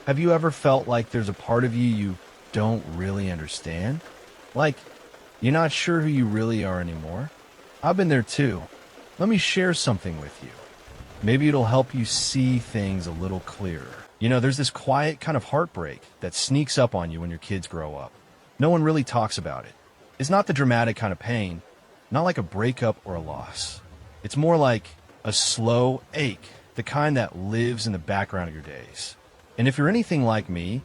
Have you ever felt like there's a part of you don't really understand? Like, you're not sure who you really are anymore? I've been there too. Let me share something with you. Maybe it'll help you see things a little clearer. There's this quiet kind of heartbreak that sneaks up on you when your kids grow up. No one really talks about it. It's not the dramatic kind of pain, not like a breakup or a loss. It's more like a slow ache, the kind that lives in the background of your days. And if you're anything like me,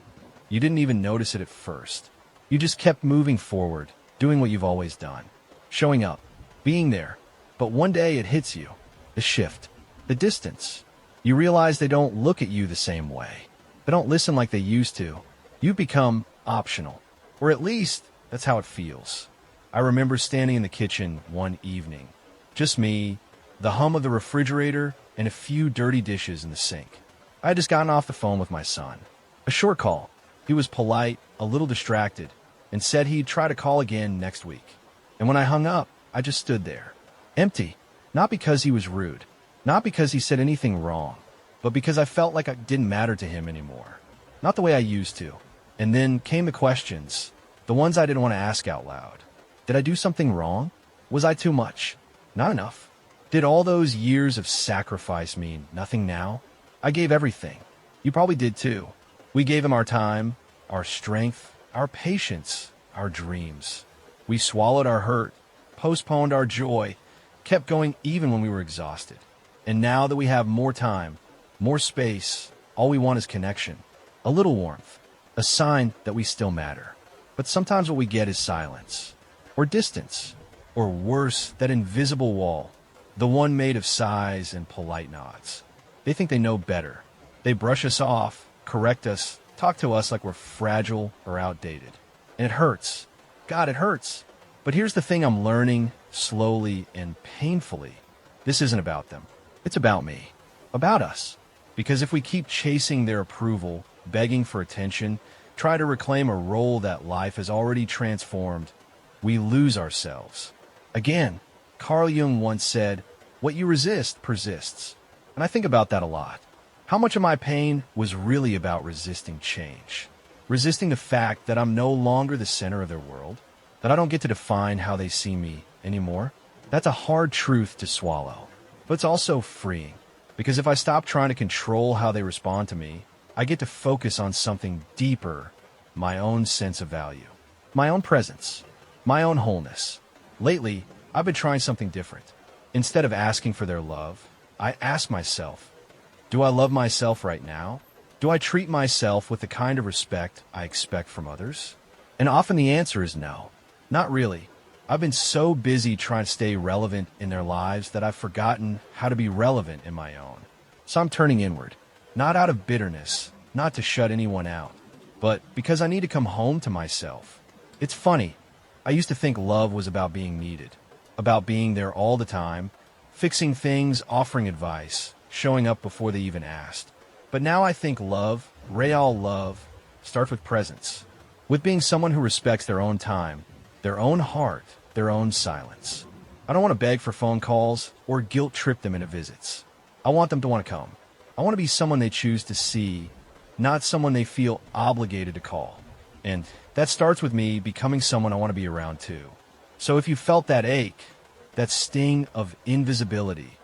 you didn't even notice it at first. You just kept moving forward, doing what you've always done, showing up, being there. But one day it hits you, the shift, the distance. You realize they don't look at you the same way. They don't listen like they used to. You've become optional, or at least that's how it feels. I remember standing in the kitchen one evening, just me, the hum of the refrigerator, and a few dirty dishes in the sink. I had just gotten off the phone with my son. A short call. He was polite, a little distracted, and said he'd try to call again next week. And when I hung up, I just stood there, empty, not because he was rude, not because he said anything wrong, but because I felt like I didn't matter to him anymore. Not the way I used to. And then came the questions, the ones I didn't want to ask out loud. Did I do something wrong? Was I too much? Not enough? Did all those years of sacrifice mean nothing now? I gave everything. You probably did too. We gave him our time, our strength, our patience, our dreams. We swallowed our hurt, postponed our joy, kept going even when we were exhausted. And now that we have more time, more space, all we want is connection, a little warmth, a sign that we still matter. But sometimes what we get is silence, or distance, or worse, that invisible wall, the one made of sighs and polite nods. They think they know better. They brush us off, correct us, talk to us like we're fragile or outdated. And it hurts. God, it hurts. But here's the thing I'm learning slowly and painfully. This isn't about them. It's about me. About us. Because if we keep chasing their approval, begging for attention, try to reclaim a role that life has already transformed, we lose ourselves. Again, Carl Jung once said, "What you resist persists." And I think about that a lot. How much of my pain was really about resisting change? Resisting the fact that I'm no longer the center of their world? That I don't get to define how they see me anymore? That's a hard truth to swallow. But it's also freeing. Because if I stop trying to control how they respond to me, I get to focus on something deeper, my own sense of value, my own presence, my own wholeness. Lately, I've been trying something different. Instead of asking for their love, I ask myself, do I love myself right now? Do I treat myself with the kind of respect I expect from others? And often the answer is no, not really. I've been so busy trying to stay relevant in their lives that I've forgotten how to be relevant in my own. So I'm turning inward, not out of bitterness, not to shut anyone out, but because I need to come home to myself. It's funny. I used to think love was about being needed, about being there all the time, fixing things, offering advice, showing up before they even asked. But now I think love, real love, starts with presence, with being someone who respects their own time, their own heart, their own silence. I don't want to beg for phone calls or guilt trip them into visits. I want them to want to come. I want to be someone they choose to see, not someone they feel obligated to call. And that starts with me becoming someone I want to be around too. So if you felt that ache, that sting of invisibility,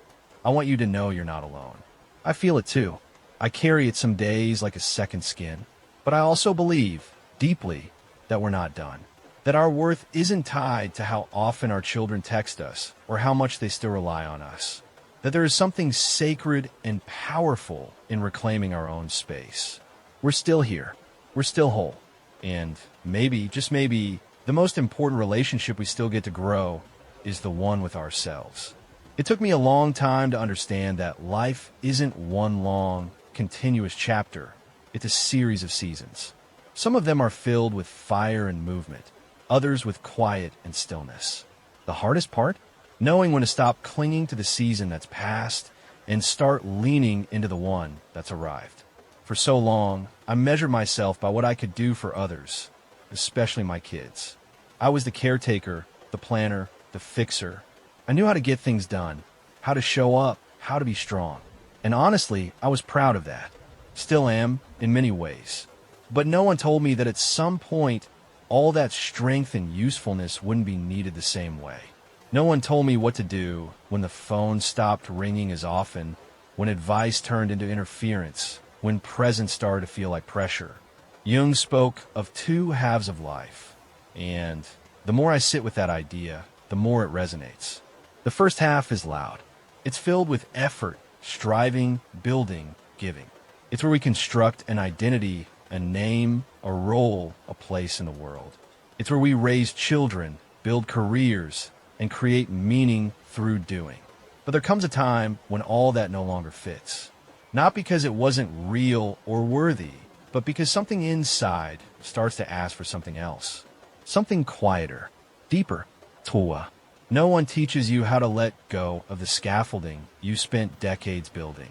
I want you to know you're not alone. I feel it too. I carry it some days like a second skin. But I also believe, deeply, that we're not done. That our worth isn't tied to how often our children text us or how much they still rely on us. That there is something sacred and powerful in reclaiming our own space. We're still here. We're still whole. And maybe, just maybe, the most important relationship we still get to grow is the one with ourselves. It took me a long time to understand that life isn't one long, continuous chapter. It's a series of seasons. Some of them are filled with fire and movement, others with quiet and stillness. The hardest part? Knowing when to stop clinging to the season that's passed and start leaning into the one that's arrived. For so long, I measured myself by what I could do for others, especially my kids. I was the caretaker, the planner, the fixer. I knew how to get things done, how to show up, how to be strong. And honestly, I was proud of that. Still am, in many ways. But no one told me that at some point, all that strength and usefulness wouldn't be needed the same way. No one told me what to do when the phone stopped ringing as often, when advice turned into interference, when presence started to feel like pressure. Jung spoke of two halves of life, and the more I sit with that idea, the more it resonates. The first half is loud. It's filled with effort, striving, building, giving. It's where we construct an identity, a name, a role, a place in the world. It's where we raise children, build careers, and create meaning through doing. But there comes a time when all that no longer fits. Not because it wasn't real or worthy, but because something inside starts to ask for something else. Something quieter, deeper. Toa. No one teaches you how to let go of the scaffolding you spent decades building.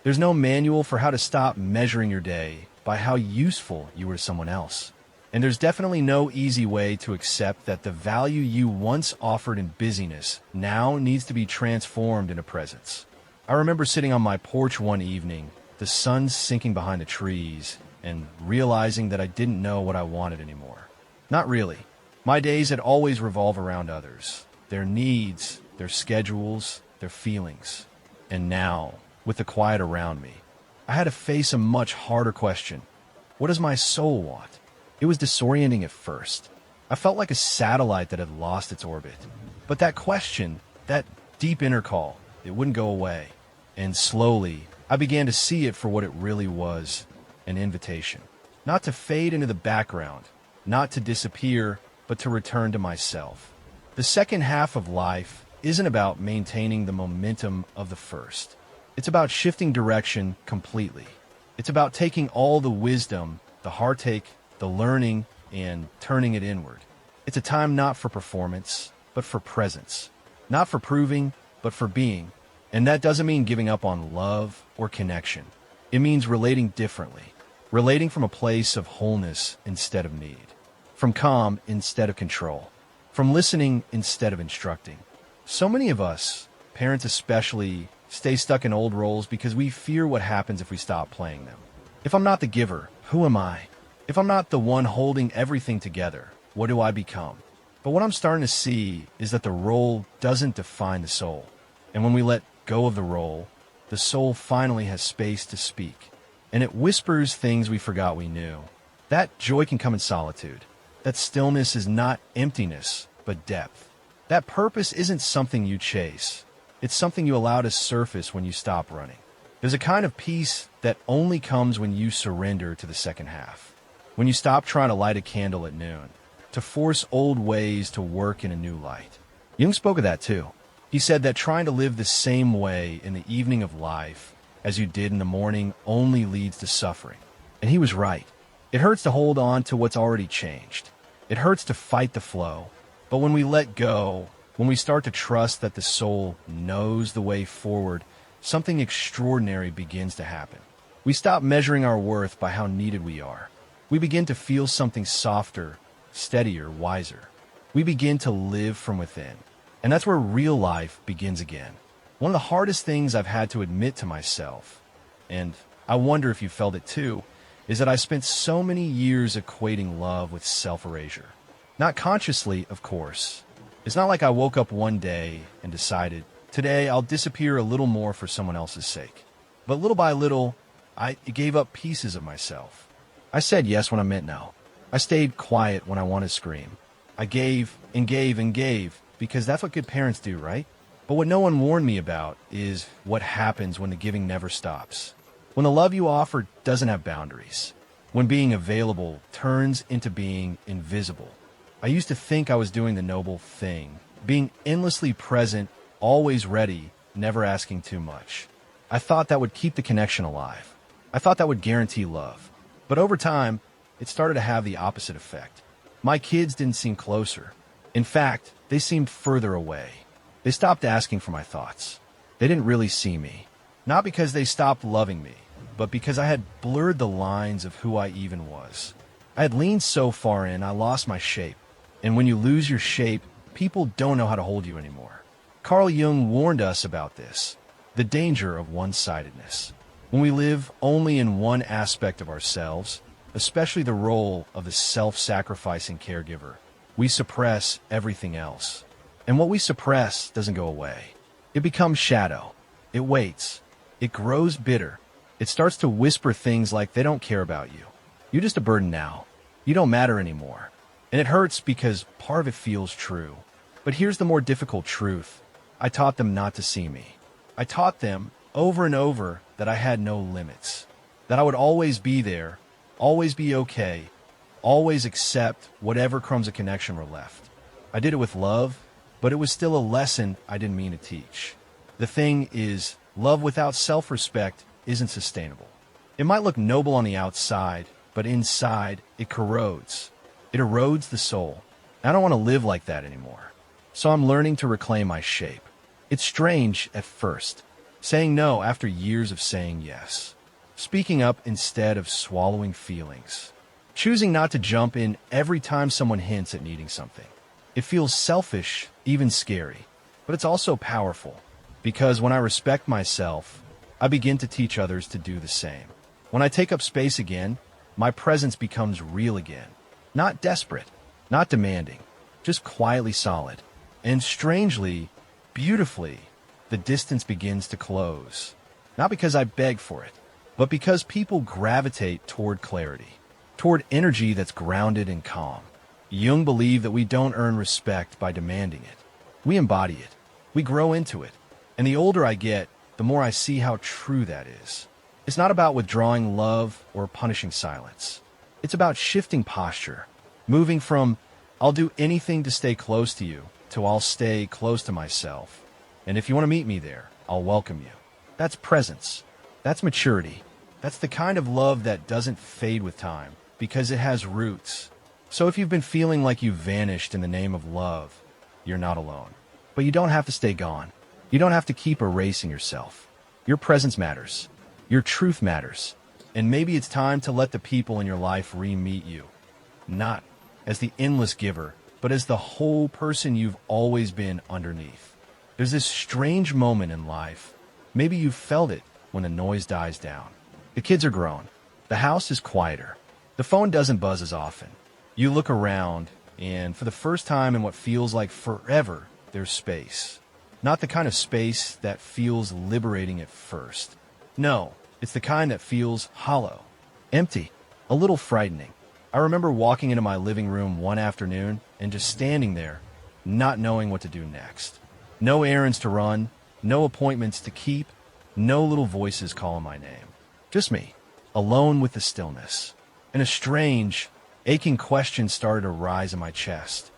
There's no manual for how to stop measuring your day by how useful you were to someone else. And there's definitely no easy way to accept that the value you once offered in busyness now needs to be transformed into presence. I remember sitting on my porch one evening, the sun sinking behind the trees, and realizing that I didn't know what I wanted anymore. Not really. My days had always revolved around others, their needs, their schedules, their feelings. And now, with the quiet around me, I had to face a much harder question. What does my soul want? It was disorienting at first. I felt like a satellite that had lost its orbit. But that question, that deep inner call, it wouldn't go away. And slowly, I began to see it for what it really was, an invitation. Not to fade into the background, not to disappear, but to return to myself. The second half of life isn't about maintaining the momentum of the first. It's about shifting direction completely. It's about taking all the wisdom, the heartache, the learning, and turning it inward. It's a time not for performance, but for presence. Not for proving, but for being. And that doesn't mean giving up on love or connection. It means relating differently. Relating from a place of wholeness instead of need. From calm instead of control. From listening instead of instructing. So many of us, parents especially, stay stuck in old roles because we fear what happens if we stop playing them. If I'm not the giver, who am I? If I'm not the one holding everything together, what do I become? But what I'm starting to see is that the role doesn't define the soul. And when we let go of the role, the soul finally has space to speak. And it whispers things we forgot we knew. That joy can come in solitude. That stillness is not emptiness, but depth. That purpose isn't something you chase. It's something you allow to surface when you stop running. There's a kind of peace that only comes when you surrender to the second half. When you stop trying to light a candle at noon, to force old ways to work in a new light. Jung spoke of that too. He said that trying to live the same way in the evening of life as you did in the morning only leads to suffering. And he was right. It hurts to hold on to what's already changed. It hurts to fight the flow. But when we let go, when we start to trust that the soul knows the way forward, something extraordinary begins to happen. We stop measuring our worth by how needed we are. We begin to feel something softer, steadier, wiser. We begin to live from within. And that's where real life begins again. One of the hardest things I've had to admit to myself, and I wonder if you felt it too, is that I spent so many years equating love with self-erasure. Not consciously, of course. It's not like I woke up one day and decided, today I'll disappear a little more for someone else's sake. But little by little, I gave up pieces of myself. I said yes when I meant no. I stayed quiet when I wanted to scream. I gave and gave and gave, because that's what good parents do, right? But what no one warned me about is what happens when the giving never stops. When the love you offer doesn't have boundaries. When being available turns into being invisible. I used to think I was doing the noble thing, being endlessly present, always ready, never asking too much. I thought that would keep the connection alive. I thought that would guarantee love. But over time, it started to have the opposite effect. My kids didn't seem closer. In fact, they seemed further away. They stopped asking for my thoughts. They didn't really see me. Not because they stopped loving me, but because I had blurred the lines of who I even was. I had leaned so far in, I lost my shape. And when you lose your shape, people don't know how to hold you anymore. Carl Jung warned us about this, the danger of one-sidedness. When we live only in one aspect of ourselves, especially the role of the self-sacrificing caregiver, we suppress everything else. And what we suppress doesn't go away. It becomes shadow. It waits. It grows bitter. It starts to whisper things like they don't care about you. You're just a burden now. You don't matter anymore. And it hurts because part of it feels true. But here's the more difficult truth. I taught them not to see me. I taught them over and over that I had no limits, that I would always be there, always be okay, always accept whatever crumbs of connection were left. I did it with love, but it was still a lesson I didn't mean to teach. The thing is, love without self-respect isn't sustainable. It might look noble on the outside, but inside, it corrodes. It erodes the soul. I don't want to live like that anymore. So I'm learning to reclaim my shape. It's strange at first, saying no after years of saying yes. Speaking up instead of swallowing feelings. Choosing not to jump in every time someone hints at needing something. It feels selfish, even scary, but it's also powerful. Because when I respect myself, I begin to teach others to do the same. When I take up space again, my presence becomes real again. Not desperate, not demanding, just quietly solid. And strangely, beautifully, the distance begins to close. Not because I beg for it, but because people gravitate toward clarity, toward energy that's grounded and calm. Jung believed that we don't earn respect by demanding it. We embody it. We grow into it. And the older I get, the more I see how true that is. It's not about withdrawing love or punishing silence. It's about shifting posture, moving from, I'll do anything to stay close to you, to I'll stay close to myself. And if you want to meet me there, I'll welcome you. That's presence. That's maturity. That's the kind of love that doesn't fade with time, because it has roots. So if you've been feeling like you've vanished in the name of love, you're not alone. But you don't have to stay gone. You don't have to keep erasing yourself. Your presence matters. Your truth matters. And maybe it's time to let the people in your life re-meet you. Not as the endless giver, but as the whole person you've always been underneath. There's this strange moment in life. Maybe you've felt it when the noise dies down. The kids are grown. The house is quieter. The phone doesn't buzz as often. You look around, and for the first time in what feels like forever, there's space. Not the kind of space that feels liberating at first. No, it's the kind that feels hollow, empty, a little frightening. I remember walking into my living room one afternoon and just standing there, not knowing what to do next. No errands to run, no appointments to keep, no little voices calling my name. Just me, alone with the stillness. And a strange, aching question started to rise in my chest.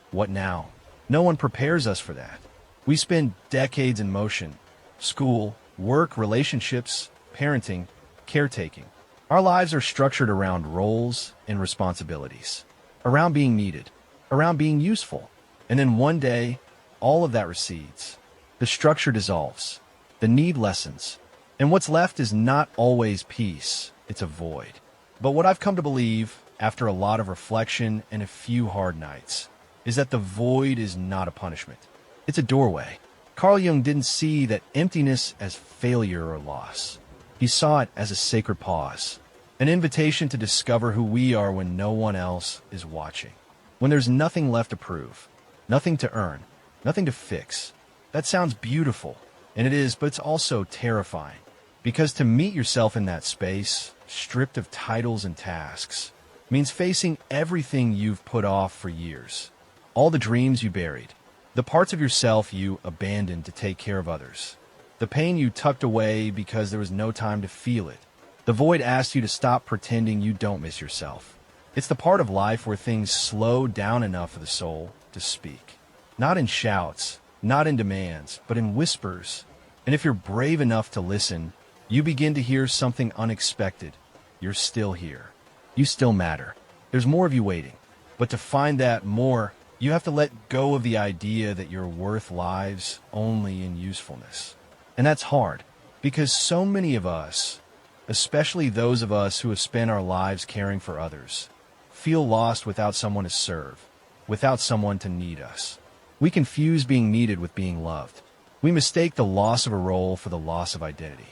What now? No one prepares us for that. We spend decades in motion. School, work, relationships, parenting, caretaking. Our lives are structured around roles and responsibilities, around being needed, around being useful. And then one day, all of that recedes. The structure dissolves. The need lessens. And what's left is not always peace. It's a void. But what I've come to believe, after a lot of reflection and a few hard nights, is that the void is not a punishment. It's a doorway. Carl Jung didn't see that emptiness as failure or loss. He saw it as a sacred pause, an invitation to discover who we are when no one else is watching. When there's nothing left to prove, nothing to earn, nothing to fix. That sounds beautiful, and it is, but it's also terrifying. Because to meet yourself in that space, stripped of titles and tasks, means facing everything you've put off for years. All the dreams you buried, the parts of yourself you abandoned to take care of others, the pain you tucked away because there was no time to feel it. The void asks you to stop pretending you don't miss yourself. It's the part of life where things slow down enough for the soul to speak. Not in shouts, not in demands, but in whispers. And if you're brave enough to listen, you begin to hear something unexpected. You're still here. You still matter. There's more of you waiting. But to find that more, you have to let go of the idea that your worth lies only in usefulness. And that's hard, because so many of us, especially those of us who have spent our lives caring for others, feel lost without someone to serve, without someone to need us. We confuse being needed with being loved. We mistake the loss of a role for the loss of identity.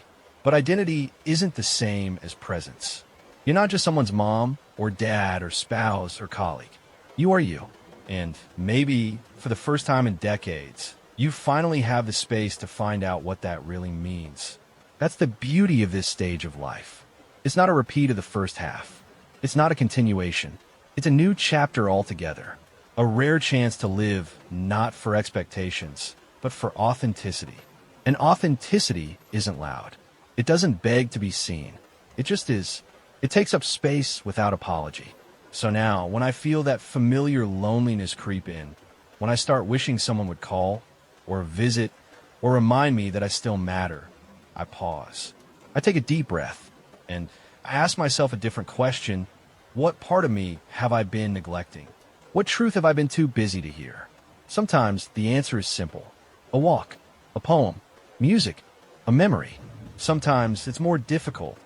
But identity isn't the same as presence. You're not just someone's mom or dad or spouse or colleague. You are you. And maybe for the first time in decades, you finally have the space to find out what that really means. That's the beauty of this stage of life. It's not a repeat of the first half. It's not a continuation. It's a new chapter altogether. A rare chance to live not for expectations, but for authenticity. And authenticity isn't loud. It doesn't beg to be seen. It just is. It takes up space without apology. So now, when I feel that familiar loneliness creep in, when I start wishing someone would call, or visit, or remind me that I still matter, I pause. I take a deep breath, and I ask myself a different question. What part of me have I been neglecting? What truth have I been too busy to hear? Sometimes the answer is simple. A walk, a poem, music, a memory. Sometimes it's more difficult.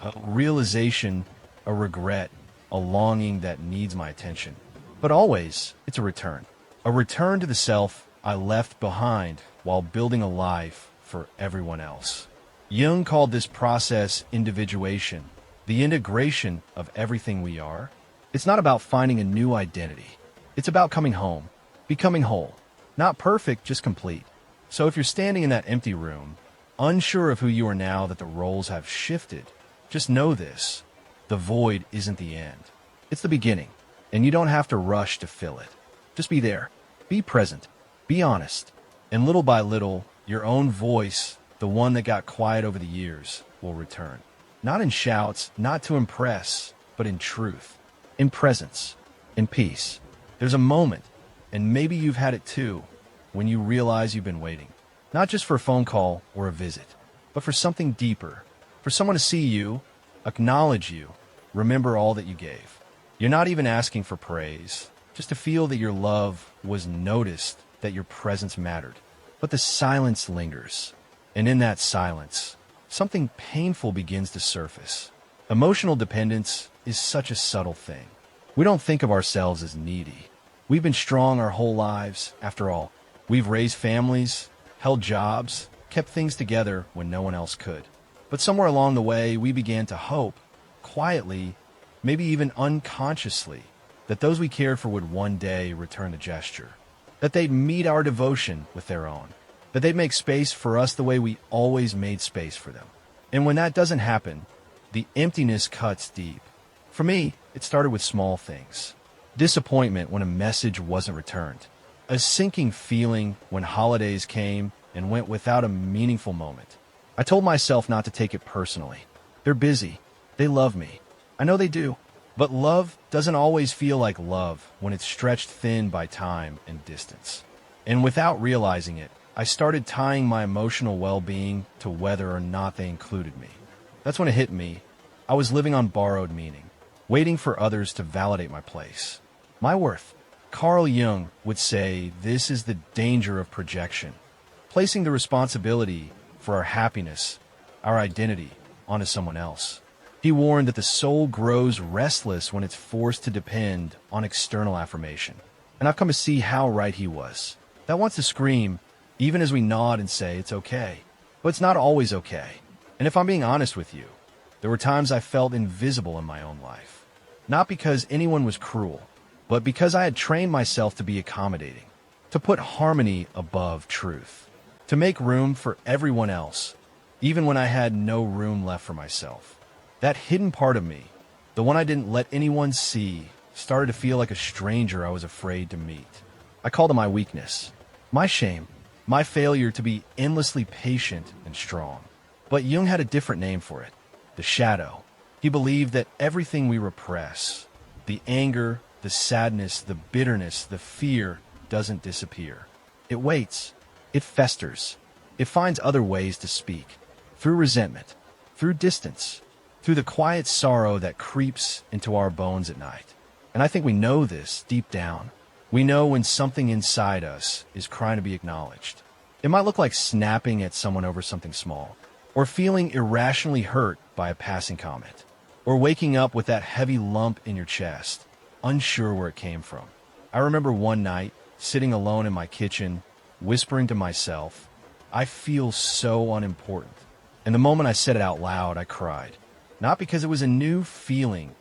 A realization, a regret, a longing that needs my attention. But always, it's a return. A return to the self I left behind while building a life for everyone else. Jung called this process individuation, the integration of everything we are. It's not about finding a new identity. It's about coming home, becoming whole. Not perfect, just complete. So if you're standing in that empty room, unsure of who you are now that the roles have shifted, just know this. The void isn't the end. It's the beginning, and you don't have to rush to fill it. Just be there. Be present. Be honest. And little by little, your own voice, the one that got quiet over the years, will return. Not in shouts, not to impress, but in truth, in presence, in peace. There's a moment, and maybe you've had it too, when you realize you've been waiting. Not just for a phone call or a visit, but for something deeper. For someone to see you, acknowledge you, remember all that you gave. You're not even asking for praise, just to feel that your love was noticed, that your presence mattered. But the silence lingers, and in that silence, something painful begins to surface. Emotional dependence is such a subtle thing. We don't think of ourselves as needy. We've been strong our whole lives. After all, we've raised families, held jobs, kept things together when no one else could. But somewhere along the way, we began to hope, quietly, maybe even unconsciously, that those we cared for would one day return the gesture, that they'd meet our devotion with their own, that they'd make space for us the way we always made space for them. And when that doesn't happen, the emptiness cuts deep. For me, it started with small things. Disappointment when a message wasn't returned. A sinking feeling when holidays came and went without a meaningful moment. I told myself not to take it personally. They're busy. They love me. I know they do. But love doesn't always feel like love when it's stretched thin by time and distance. And without realizing it, I started tying my emotional well-being to whether or not they included me. That's when it hit me. I was living on borrowed meaning, waiting for others to validate my place, my worth. Carl Jung would say this is the danger of projection, placing the responsibility for our happiness, our identity, onto someone else. He warned that the soul grows restless when it's forced to depend on external affirmation. And I've come to see how right he was. That wants to scream, even as we nod and say it's okay. But it's not always okay. And if I'm being honest with you, there were times I felt invisible in my own life. Not because anyone was cruel, but because I had trained myself to be accommodating, to put harmony above truth, to make room for everyone else, even when I had no room left for myself. That hidden part of me, the one I didn't let anyone see, started to feel like a stranger I was afraid to meet. I called it my weakness, my shame, my failure to be endlessly patient and strong. But Jung had a different name for it, the shadow. He believed that everything we repress, the anger, the sadness, the bitterness, the fear, doesn't disappear. It waits. It festers. It finds other ways to speak, through resentment, through distance, through the quiet sorrow that creeps into our bones at night. And I think we know this deep down. We know when something inside us is crying to be acknowledged. It might look like snapping at someone over something small, or feeling irrationally hurt by a passing comment, or waking up with that heavy lump in your chest, unsure where it came from. I remember one night, sitting alone in my kitchen, whispering to myself, I feel so unimportant. And the moment I said it out loud, I cried. Not because it was a new feeling,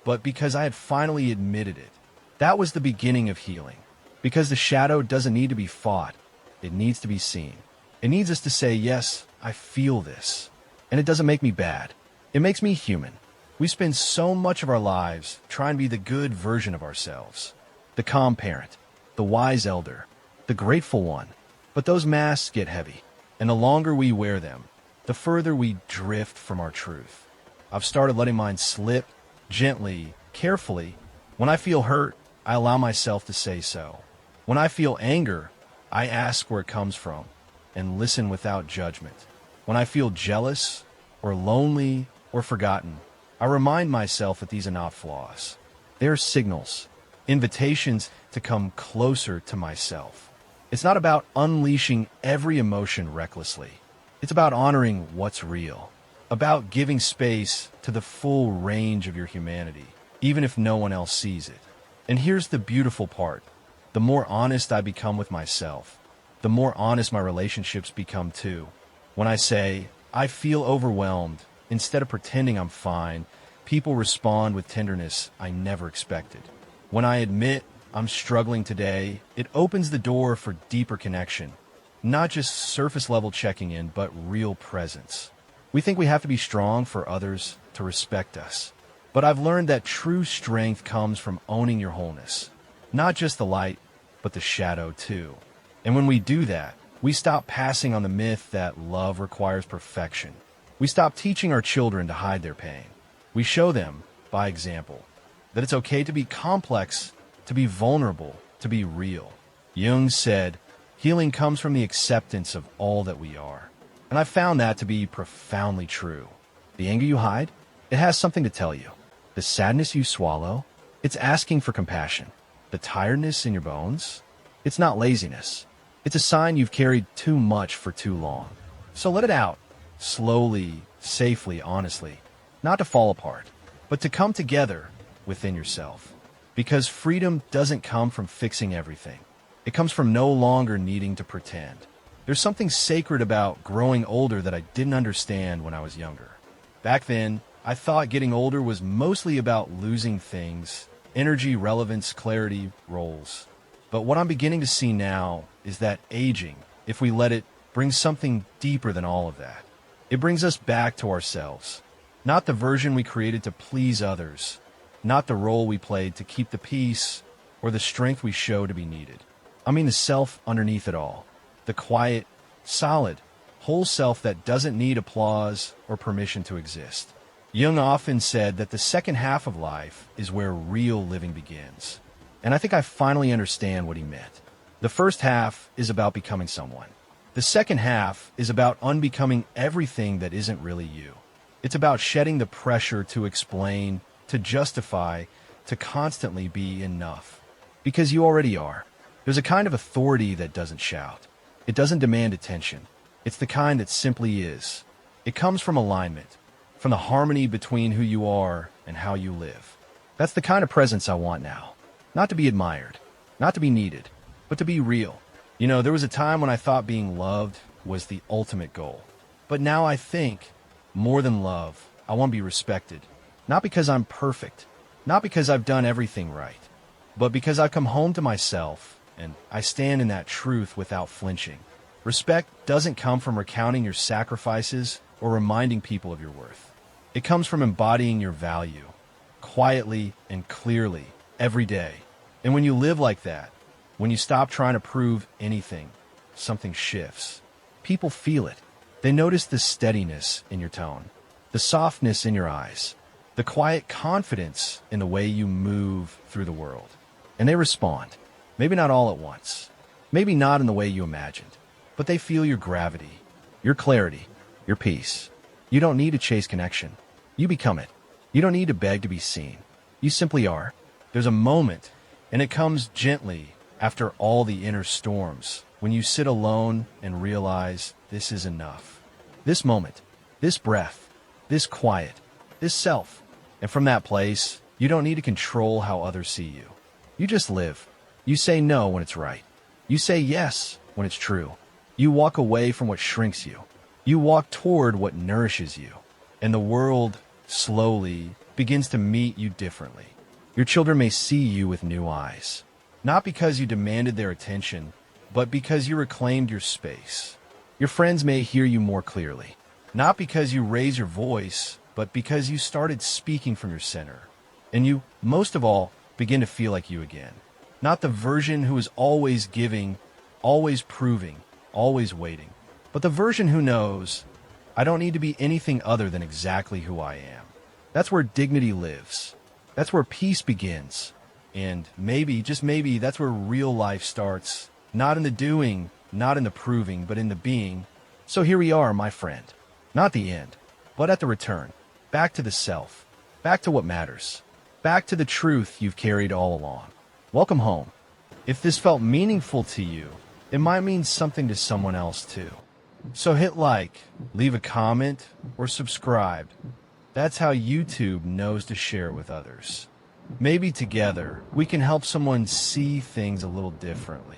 but because I had finally admitted it. That was the beginning of healing. Because the shadow doesn't need to be fought. It needs to be seen. It needs us to say, yes, I feel this. And it doesn't make me bad. It makes me human. We spend so much of our lives trying to be the good version of ourselves. The calm parent, the wise elder, the grateful one. But those masks get heavy. And the longer we wear them, the further we drift from our truth. I've started letting mine slip, gently, carefully. When I feel hurt, I allow myself to say so. When I feel anger, I ask where it comes from and listen without judgment. When I feel jealous or lonely or forgotten, I remind myself that these are not flaws. They are signals, invitations to come closer to myself. It's not about unleashing every emotion recklessly. It's about honoring what's real, about giving space to the full range of your humanity, even if no one else sees it. And here's the beautiful part. The more honest I become with myself, the more honest my relationships become too. When I say, I feel overwhelmed, instead of pretending I'm fine, people respond with tenderness I never expected. When I admit I'm struggling today, it opens the door for deeper connection. Not just surface level checking in, but real presence. We think we have to be strong for others to respect us. But I've learned that true strength comes from owning your wholeness. Not just the light, but the shadow too. And when we do that, we stop passing on the myth that love requires perfection. We stop teaching our children to hide their pain. We show them, by example, that it's okay to be complex, to be vulnerable, to be real. Jung said, healing comes from the acceptance of all that we are. And I found that to be profoundly true. The anger you hide, it has something to tell you. The sadness you swallow, it's asking for compassion. The tiredness in your bones, it's not laziness. It's a sign you've carried too much for too long. So let it out, slowly, safely, honestly. Not to fall apart, but to come together within yourself. Because freedom doesn't come from fixing everything. It comes from no longer needing to pretend. There's something sacred about growing older that I didn't understand when I was younger. Back then, I thought getting older was mostly about losing things, energy, relevance, clarity, roles. But what I'm beginning to see now is that aging, if we let it, brings something deeper than all of that. It brings us back to ourselves. Not the version we created to please others, not the role we played to keep the peace or the strength we show to be needed. I mean the self underneath it all. The quiet, solid, whole self that doesn't need applause or permission to exist. Jung often said that the second half of life is where real living begins. And I think I finally understand what he meant. The first half is about becoming someone. The second half is about unbecoming everything that isn't really you. It's about shedding the pressure to explain, to justify, to constantly be enough. Because you already are. There's a kind of authority that doesn't shout. It doesn't demand attention. It's the kind that simply is. It comes from alignment, from the harmony between who you are and how you live. That's the kind of presence I want now. Not to be admired, not to be needed, but to be real. You know, there was a time when I thought being loved was the ultimate goal. But now I think, more than love, I want to be respected. Not because I'm perfect, not because I've done everything right, but because I've come home to myself and I stand in that truth without flinching. Respect doesn't come from recounting your sacrifices or reminding people of your worth. It comes from embodying your value, quietly and clearly, every day. And when you live like that, when you stop trying to prove anything, something shifts. People feel it. They notice the steadiness in your tone, the softness in your eyes, the quiet confidence in the way you move through the world. And they respond. Maybe not all at once. Maybe not in the way you imagined. But they feel your gravity, your clarity, your peace. You don't need to chase connection. You become it. You don't need to beg to be seen. You simply are. There's a moment, and it comes gently after all the inner storms, when you sit alone and realize this is enough. This moment, this breath, this quiet, this self. And from that place, you don't need to control how others see you. You just live. You say no when it's right. You say yes when it's true. You walk away from what shrinks you. You walk toward what nourishes you, and the world slowly begins to meet you differently. Your children may see you with new eyes, not because you demanded their attention, but because you reclaimed your space. Your friends may hear you more clearly, not because you raised your voice, but because you started speaking from your center. And you, most of all, begin to feel like you again. Not the version who is always giving, always proving, always waiting, but the version who knows, I don't need to be anything other than exactly who I am. That's where dignity lives. That's where peace begins. And maybe, just maybe, that's where real life starts. Not in the doing, not in the proving, but in the being. So here we are, my friend. Not the end, but at the return. Back to the self. Back to what matters. Back to the truth you've carried all along. Welcome home. If this felt meaningful to you, it might mean something to someone else too. So hit like, leave a comment, or subscribe. That's how YouTube knows to share it with others. Maybe together, we can help someone see things a little differently.